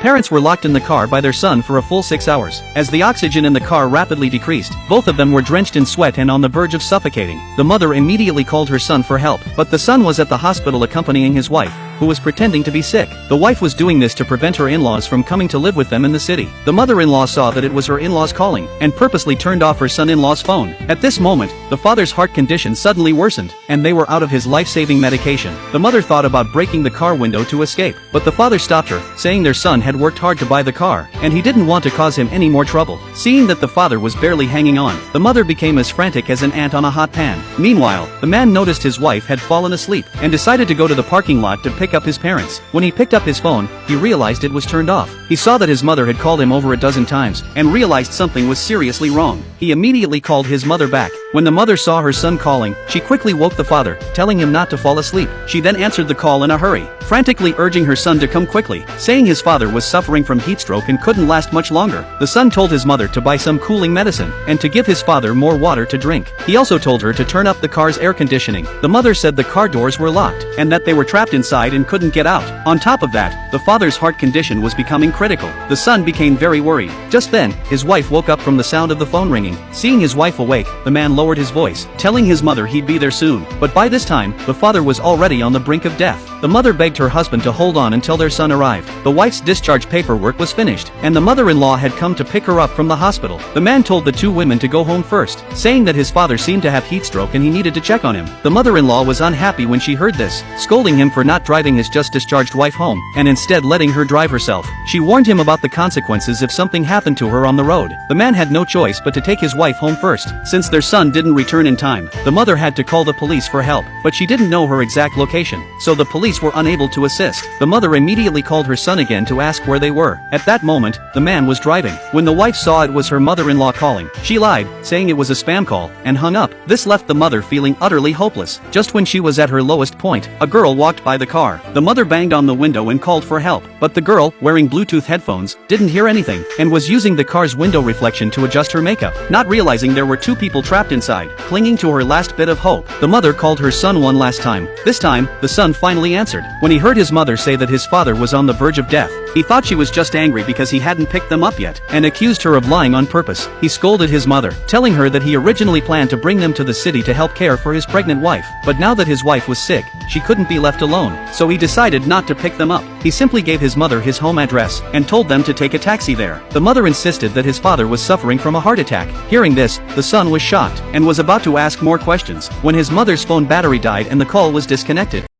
Parents were locked in the car by their son for a full 6 hours. As the oxygen in the car rapidly decreased, both of them were drenched in sweat and on the verge of suffocating. The mother immediately called her son for help, but the son was at the hospital accompanying his wife, who was pretending to be sick. The wife was doing this to prevent her in-laws from coming to live with them in the city. The mother-in-law saw that it was her in-laws calling, and purposely turned off her son-in-law's phone. At this moment, the father's heart condition suddenly worsened, and they were out of his life-saving medication. The mother thought about breaking the car window to escape, but the father stopped her, saying their son had worked hard to buy the car, and he didn't want to cause him any more trouble. Seeing that the father was barely hanging on, the mother became as frantic as an ant on a hot pan. Meanwhile, the man noticed his wife had fallen asleep, and decided to go to the parking lot to pick up his parents. When he picked up his phone, he realized it was turned off. He saw that his mother had called him over a dozen times, and realized something was seriously wrong. He immediately called his mother back. When the mother saw her son calling, she quickly woke the father, telling him not to fall asleep. She then answered the call in a hurry, frantically urging her son to come quickly, saying his father was suffering from heat stroke and couldn't last much longer. The son told his mother to buy some cooling medicine, and to give his father more water to drink. He also told her to turn up the car's air conditioning. The mother said the car doors were locked, and that they were trapped inside and couldn't get out. On top of that, the father's heart condition was becoming critical. The son became very worried. Just then, his wife woke up from the sound of the phone ringing. Seeing his wife awake, the man lowered his voice, telling his mother he'd be there soon. But by this time, the father was already on the brink of death. The mother begged her husband to hold on until their son arrived. The wife's discharge paperwork was finished, and the mother-in-law had come to pick her up from the hospital. The man told the two women to go home first, saying that his father seemed to have heat stroke and he needed to check on him. The mother-in-law was unhappy when she heard this, scolding him for not driving his just discharged wife home, and instead letting her drive herself. She warned him about the consequences if something happened to her on the road. The man had no choice but to take his wife home first. Since their son didn't return in time, the mother had to call the police for help, but she didn't know her exact location, so the police were unable to assist. The mother immediately called her son again to ask where they were. At that moment, the man was driving. When the wife saw it was her mother-in-law calling, she lied, saying it was a spam call, and hung up. This left the mother feeling utterly hopeless. Just when she was at her lowest point, a girl walked by the car. The mother banged on the window and called for help, but the girl, wearing Bluetooth headphones, didn't hear anything, and was using the car's window reflection to adjust her makeup. Not realizing there were two people trapped inside, clinging to her last bit of hope, the mother called her son one last time. This time, the son finally answered. When he heard his mother say that his father was on the verge of death, he thought she was just angry because he hadn't picked them up yet, and accused her of lying on purpose. He scolded his mother, telling her that he originally planned to bring them to the city to help care for his pregnant wife, but now that his wife was sick, she couldn't be left alone, so he decided not to pick them up. He simply gave his mother his home address, and told them to take a taxi there. The mother insisted that his father was suffering from a heart attack. Hearing this, the son was shocked, and was about to ask more questions, when his mother's phone battery died and the call was disconnected.